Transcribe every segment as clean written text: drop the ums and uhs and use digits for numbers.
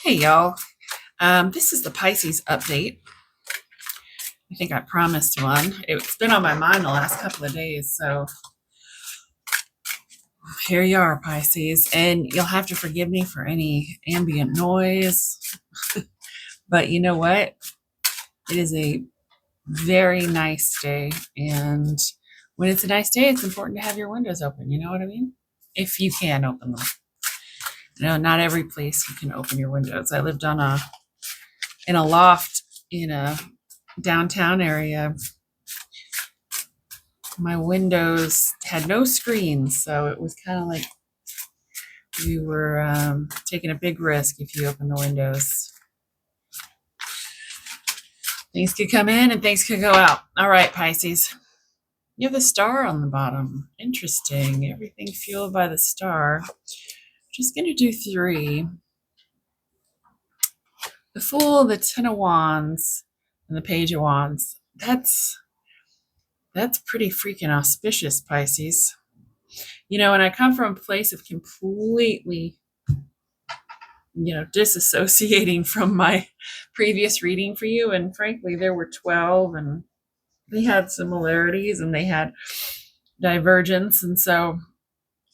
Hey y'all, this is the Pisces update. I think I promised one. It's been on my mind the last couple of days, so here you are, Pisces. And you'll have to forgive me for any ambient noise, but you know what? It is a very nice day, and when it's a nice day, it's important to have your windows open. You know what I mean? If you can open them. Not every place you can open your windows. I lived in a loft in a downtown area. My windows had no screens, so it was kind of like you were taking a big risk if you open the windows. Things could come in and things could go out. All right, Pisces. You have the star on the bottom. Interesting. Everything fueled by the star. Just going to do 3. The Fool, the Ten of Wands, and the Page of Wands. That's pretty freaking auspicious, Pisces. And I come from a place of completely, disassociating from my previous reading for you. And frankly, there were 12 and they had similarities and they had divergence. And so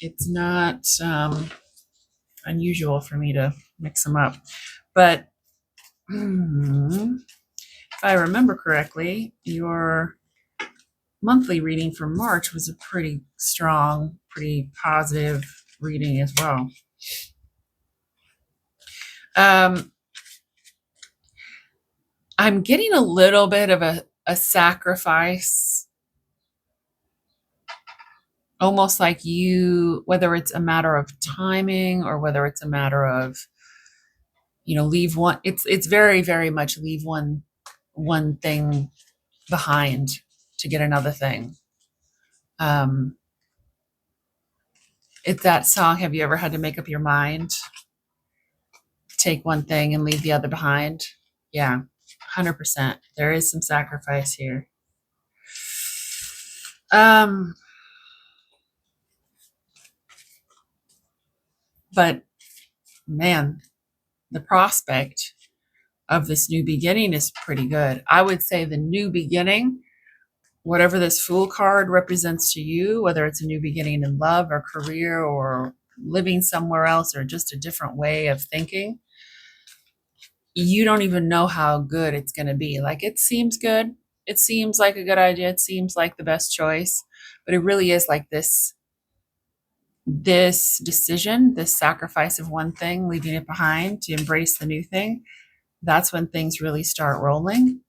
it's not unusual for me to mix them up. But if I remember correctly, your monthly reading for March was a pretty strong, pretty positive reading as well. I'm getting a little bit of a sacrifice, almost like you, whether it's a matter of timing or whether it's a matter of, leave one. It's very, very much leave one thing behind to get another thing. It's that song, have you ever had to make up your mind? Take one thing and leave the other behind? Yeah, 100%. There is some sacrifice here. But man, the prospect of this new beginning is pretty good. I would say the new beginning, whatever this Fool card represents to you, whether it's a new beginning in love or career or living somewhere else or just a different way of thinking, you don't even know how good it's going to be. Like, it seems good. It seems like a good idea. It seems like the best choice, but it really is like this decision, this sacrifice of one thing, leaving it behind to embrace the new thing. That's when things really start rolling.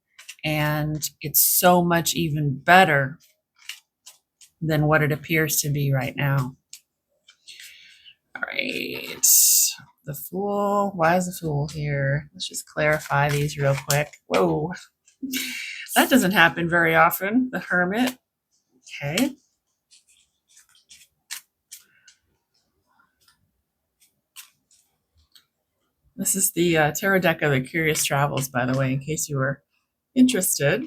And it's so much even better than what it appears to be right now. All right. The Fool. Why is the Fool here? Let's just clarify these real quick. Whoa. That doesn't happen very often. The Hermit. Okay. This is the tarot deck of the Curious Travels, by the way, in case you were interested.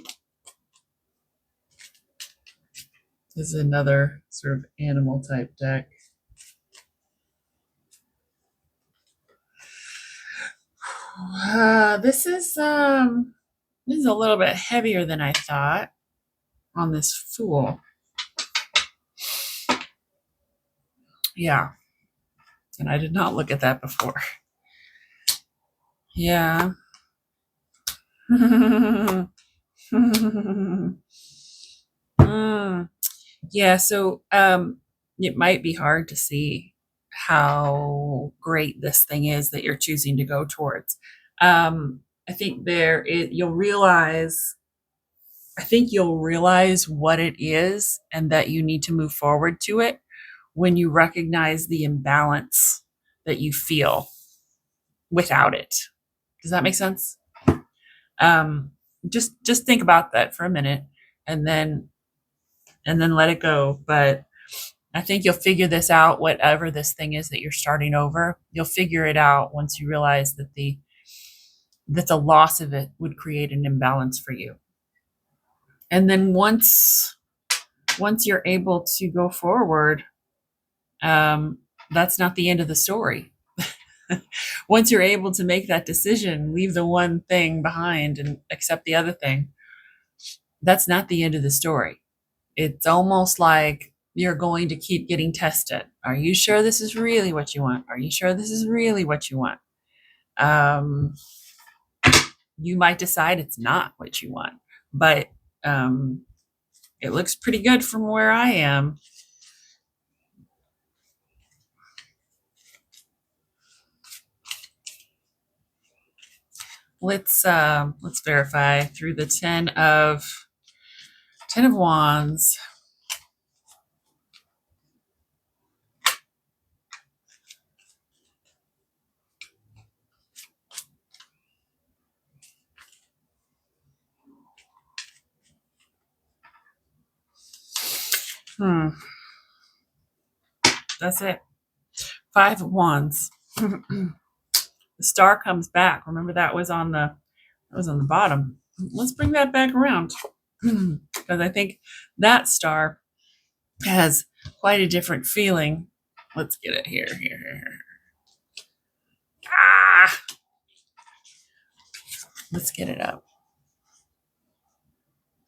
This is another sort of animal type deck. This is a little bit heavier than I thought on this Fool. Yeah. And I did not look at that before. Yeah. Yeah, so it might be hard to see how great this thing is that you're choosing to go towards. I think you'll realize what it is and that you need to move forward to it when you recognize the imbalance that you feel without it. Does that make sense? Just think about that for a minute and then let it go. But I think you'll figure this out, whatever this thing is that you're starting over. You'll figure it out once you realize that the loss of it would create an imbalance for you. And then once you're able to go forward, that's not the end of the story. Once you're able to make that decision, leave the one thing behind and accept the other thing, that's not the end of the story. It's almost like you're going to keep getting tested. Are you sure this is really what you want? Are you sure this is really what you want? Um, you might decide it's not what you want, but um, it looks pretty good from where I am. Let's verify through the ten of wands. That's it. Five of wands. The star comes back. Remember that was on the bottom. Let's bring that back around because I think that star has quite a different feeling. Let's get it here. Ah, let's get it up.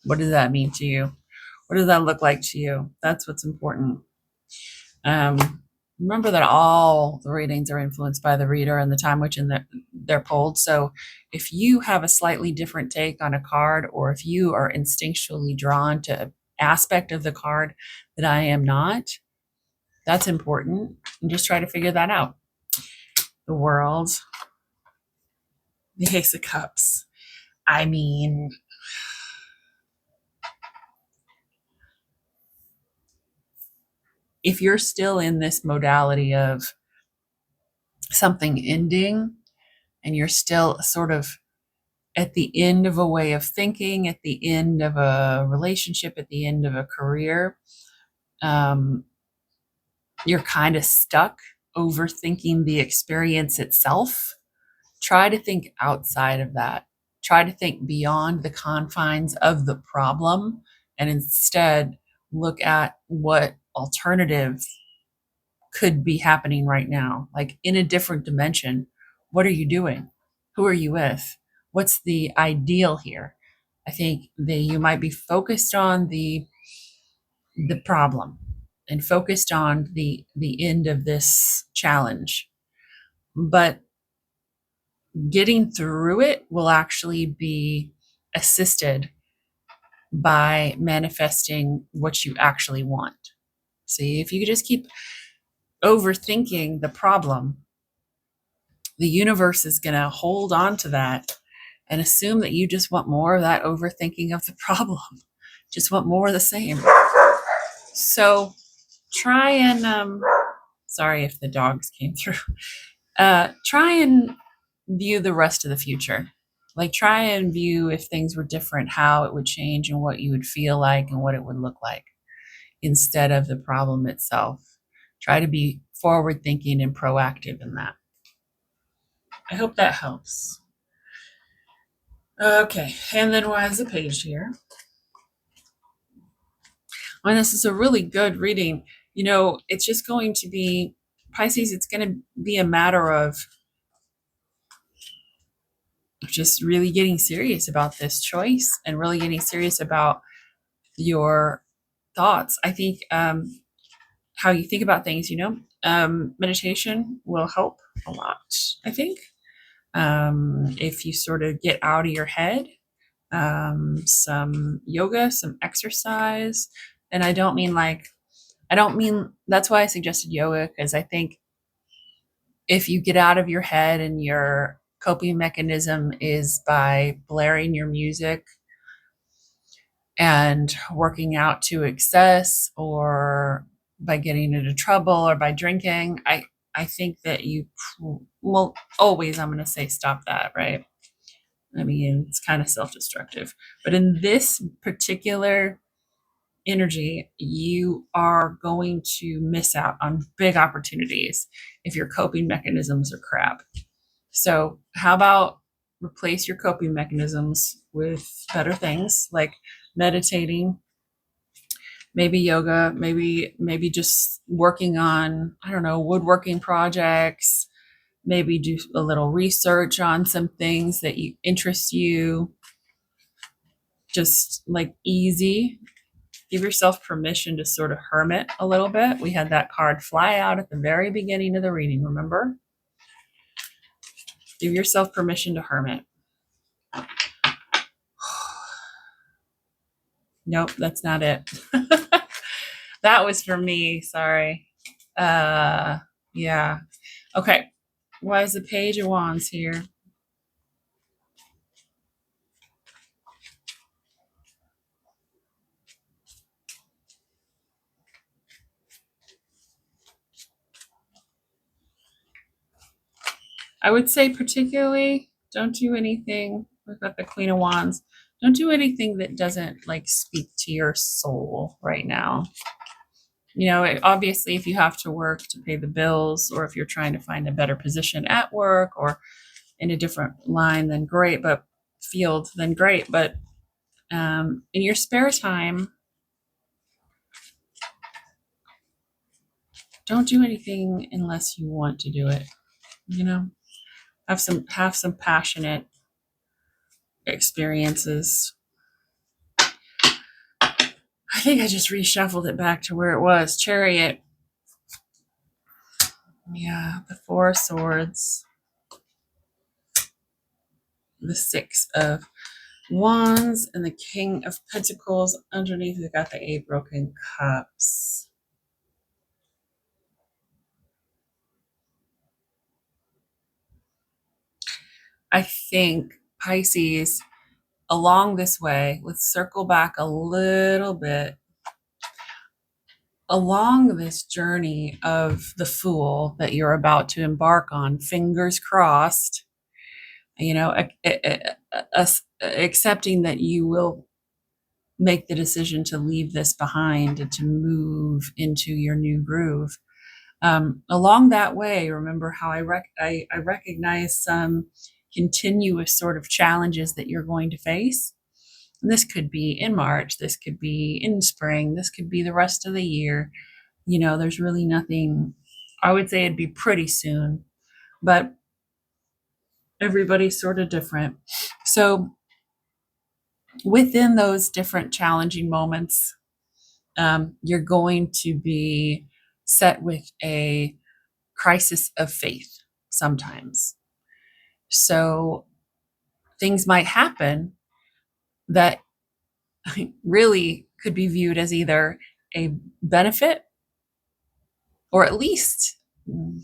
What does that mean to you? What does that look like to you? That's what's important. Remember that all the readings are influenced by the reader and the time which they're pulled. So if you have a slightly different take on a card, or if you are instinctually drawn to an aspect of the card that I am not, that's important. And just try to figure that out. The world, the Ace of Cups. I mean, if you're still in this modality of something ending and you're still sort of at the end of a way of thinking, at the end of a relationship, at the end of a career, you're kind of stuck overthinking the experience itself. Try to think outside of that. Try to think beyond the confines of the problem and instead look at what alternative could be happening right now, like in a different dimension. What are you doing? Who are you with? What's the ideal here? I think that you might be focused on the problem and focused on the end of this challenge, but getting through it will actually be assisted by manifesting what you actually want. See, if you just keep overthinking the problem, the universe is going to hold on to that and assume that you just want more of that overthinking of the problem, just want more of the same. So try and sorry if the dogs came through. Try and view the rest of the future. Like, try and view if things were different, how it would change and what you would feel like and what it would look like instead of the problem itself. Try to be forward thinking and proactive in that. I hope that helps. Okay, and then we'll have the page here. And this is a really good reading. You know, it's just going to be, Pisces, it's going to be a matter of just really getting serious about this choice and really getting serious about your thoughts. I think how you think about things, meditation will help a lot, I think. If you sort of get out of your head, some yoga, some exercise. And I don't mean that's why I suggested yoga, because I think if you get out of your head and your coping mechanism is by blaring your music and working out to excess, or by getting into trouble, or by drinking, I think that you well, always, I'm going to say stop that, right? I mean, it's kind of self-destructive. But in this particular energy, you are going to miss out on big opportunities if your coping mechanisms are crap. So how about replace your coping mechanisms with better things like meditating, maybe yoga, maybe just working on, I don't know, woodworking projects, maybe do a little research on some things that you interest you, just like easy. Give yourself permission to sort of hermit a little bit. We had that card fly out at the very beginning of the reading, remember? Give yourself permission to hermit. Nope, that's not it. That was for me, sorry. Yeah. Okay. Why is the Page of Wands here? I would say particularly don't do anything. We've got the Queen of Wands. Don't do anything that doesn't like speak to your soul right now. You know, obviously, if you have to work to pay the bills, or if you're trying to find a better position at work or in a different line, then great, but field, then great. But in your spare time, don't do anything unless you want to do it. You know, have some passionate experiences. I think I just reshuffled it back to where it was. Chariot. Yeah, the Four of Swords. The Six of Wands and the King of Pentacles. Underneath, we've got the Eight Broken Cups. I think Pisces, along this way, let's circle back a little bit. Along this journey of the Fool that you're about to embark on, fingers crossed, you know, accepting that you will make the decision to leave this behind and to move into your new groove. Along that way, remember how I recognize some continuous sort of challenges that you're going to face. And this could be in March, this could be in spring, this could be the rest of the year. You know, there's really nothing, I would say it'd be pretty soon, but everybody's sort of different. So within those different challenging moments, you're going to be set with a crisis of faith sometimes. So things might happen that really could be viewed as either a benefit or at least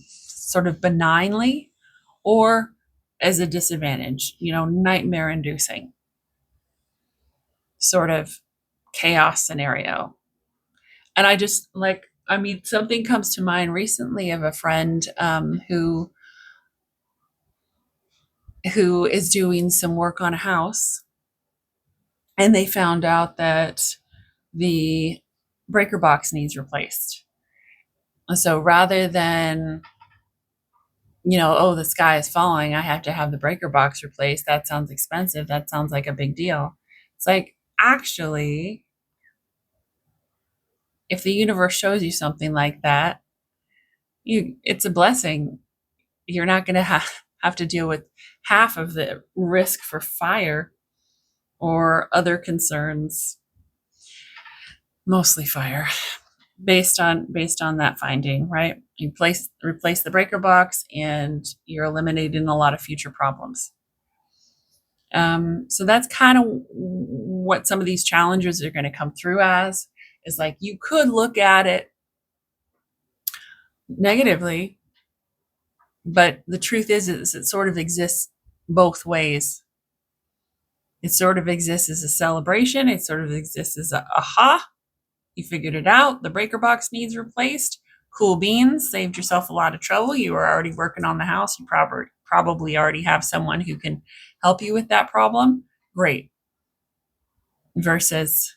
sort of benignly, or as a disadvantage, you know, nightmare inducing sort of chaos scenario. And I just like, I mean, something comes to mind recently of a friend who is doing some work on a house, and they found out that the breaker box needs replaced. So rather than, you know, oh, the sky is falling, I have to have the breaker box replaced, that sounds expensive, that sounds like a big deal. It's like, actually, if the universe shows you something like that, it's a blessing. You're not going to have to deal with half of the risk for fire or other concerns, mostly fire, based on that finding, right? You replace the breaker box and you're eliminating a lot of future problems. So that's kind of what some of these challenges are going to come through as, is like, you could look at it negatively, but the truth is it sort of exists both ways. It sort of exists as a celebration. It sort of exists as a aha, you figured it out. The breaker box needs replaced. Cool beans, saved yourself a lot of trouble. You were already working on the house. You probably already have someone who can help you with that problem. Great. Versus,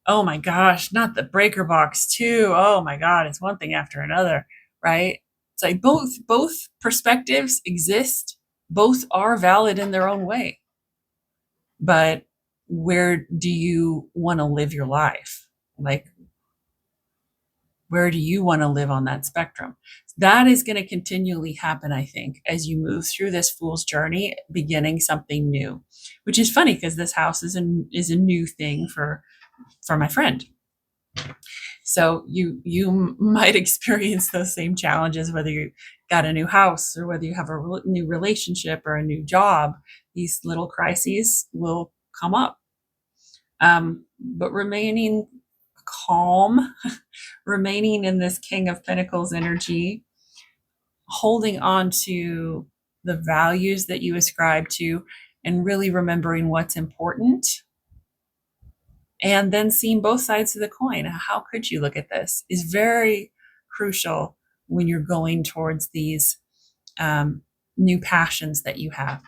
oh my gosh, not the breaker box too. Oh my God, it's one thing after another, right? It's like both perspectives exist. Both are valid in their own way. But where do you want to live your life? Like, where do you want to live on that spectrum? That is going to continually happen, I think, as you move through this fool's journey, beginning something new, which is funny because this house is a new thing for my friend. So you might experience those same challenges, whether you got a new house or whether you have a new relationship or a new job. These little crises will come up. But remaining calm, remaining in this King of Pentacles energy, holding on to the values that you ascribe to, and really remembering what's important, and then seeing both sides of the coin. How could you look at this is very crucial when you're going towards these new passions that you have,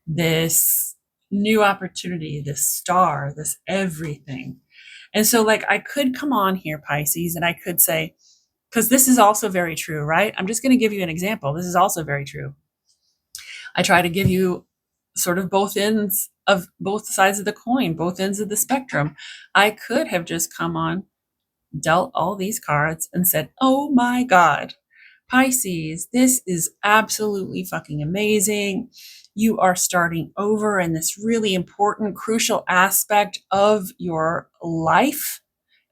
this new opportunity, this star, this everything. And so, like, I could come on here, Pisces, and I could say, because this is also very true, right? I'm just going to give you an example. This is also very true. I try to give you sort of both ends of both sides of the coin, both ends of the spectrum. I could have just come on, dealt all these cards, and said, oh my God, Pisces, this is absolutely fucking amazing. You are starting over in this really important, crucial aspect of your life.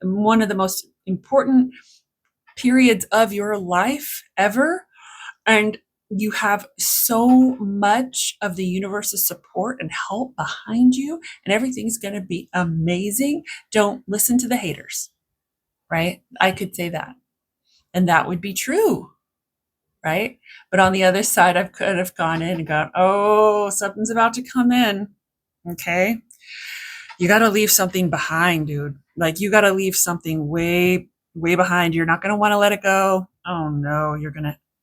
One of the most important periods of your life ever. And you have so much of the universe's support and help behind you, and everything's going to be amazing. Don't listen to the haters, right? I could say that. And that would be true, right? But on the other side, I could have gone in and gone, oh, something's about to come in. Okay. You got to leave something behind, dude. Like, you got to leave something way, way behind. You're not going to want to let it go. Oh no,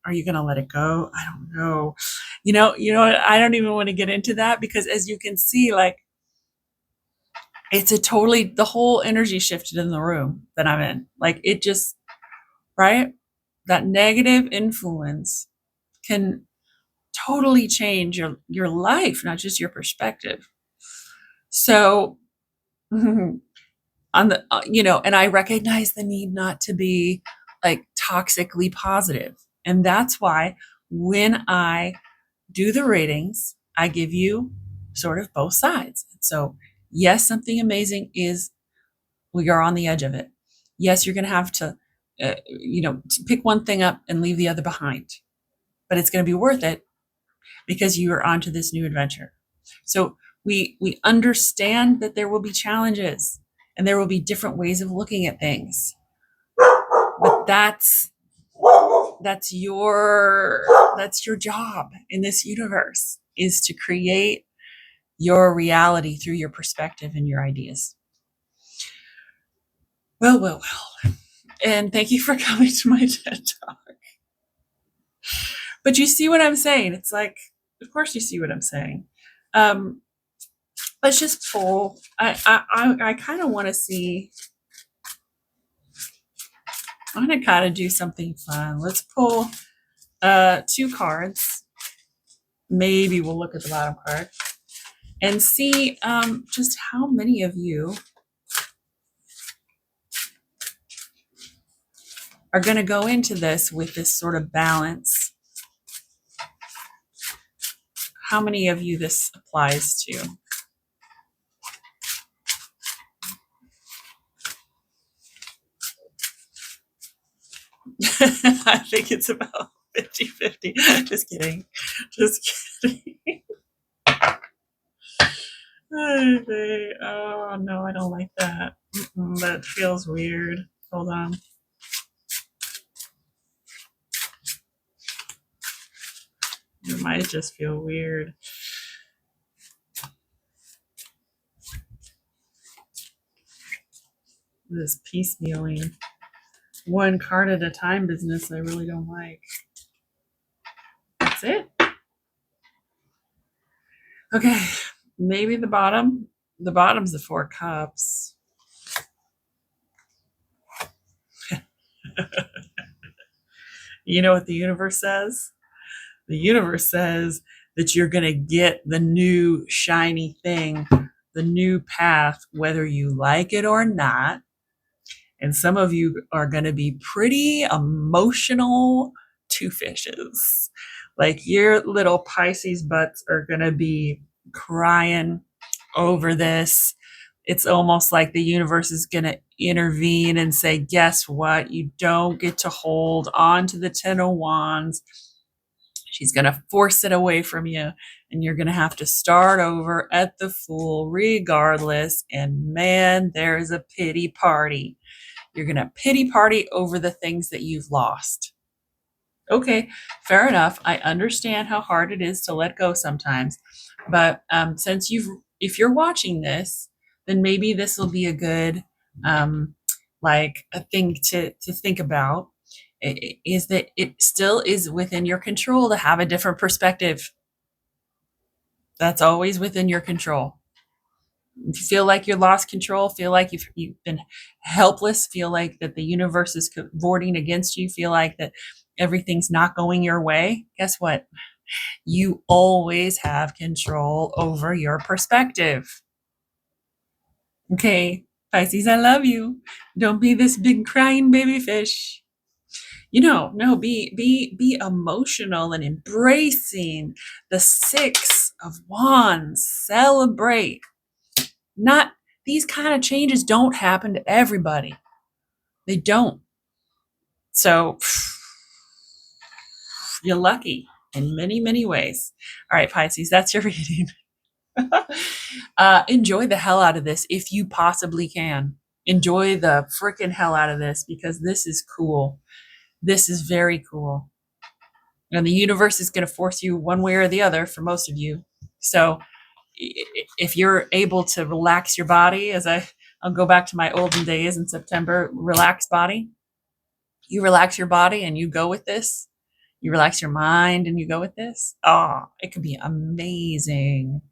are you going to let it go? I don't know. You know what? I don't even want to get into that, because as you can see, like, it's the whole energy shifted in the room that I'm in. Like, it just, right? That negative influence can totally change your life, not just your perspective. So on the, and I recognize the need not to be like toxically positive. And that's why when I do the ratings, I give you sort of both sides. So yes, something amazing is, well, you're on the edge of it. Yes, you're going to have to, pick one thing up and leave the other behind, but it's going to be worth it because you are onto this new adventure. So we understand that there will be challenges and there will be different ways of looking at things, but that's your job in this universe, is to create your reality through your perspective and your ideas. Well. And thank you for coming to my TED Talk. But you see what I'm saying? It's like, of course you see what I'm saying. Let's just pull. I kind of want to see. I'm going to kind of do something fun. Let's pull 2 cards. Maybe we'll look at the bottom card and see just how many of you are going to go into this with this sort of balance. How many of you this applies to? I think it's about 50-50. Just kidding. Oh, no, I don't like that. That feels weird. Hold on. It might just feel weird. This piecemealing, one card at a time business, I really don't like. That's it. Okay, maybe the bottom. The bottom's the 4 cups. You know what the universe says? The universe says that you're going to get the new shiny thing, the new path, whether you like it or not. And some of you are going to be pretty emotional two fishes. Like your little Pisces butts are going to be crying over this. It's almost like the universe is going to intervene and say, guess what? You don't get to hold on to the 10 of Wands. She's going to force it away from you, and you're going to have to start over at the Fool regardless. And man, there's a pity party. You're going to pity party over the things that you've lost. Okay, fair enough. I understand how hard it is to let go sometimes. But since if you're watching this, then maybe this will be a good, like a thing to think about, is that it still is within your control to have a different perspective. That's always within your control. If you feel like you lost control, feel like you've been helpless, feel like that the universe is cavorting against you, feel like that everything's not going your way, guess what? You always have control over your perspective. Okay, Pisces, I love you. Don't be this big crying baby fish. No, be emotional and embracing the 6 of Wands. Celebrate. Not these kind of changes don't happen to everybody. They don't. So you're lucky in many, many ways. All right, Pisces, that's your reading. Enjoy the hell out of this if you possibly can. Enjoy the freaking hell out of this because this is cool. This is very cool. And the universe is going to force you one way or the other for most of you. So if you're able to relax your body, I'll go back to my olden days in September, relax body. You relax your body and you go with this. You relax your mind and you go with this. Oh, it could be amazing.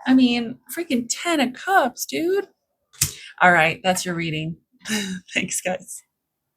I mean, freaking 10 of cups, dude. All right, that's your reading. Thanks, guys.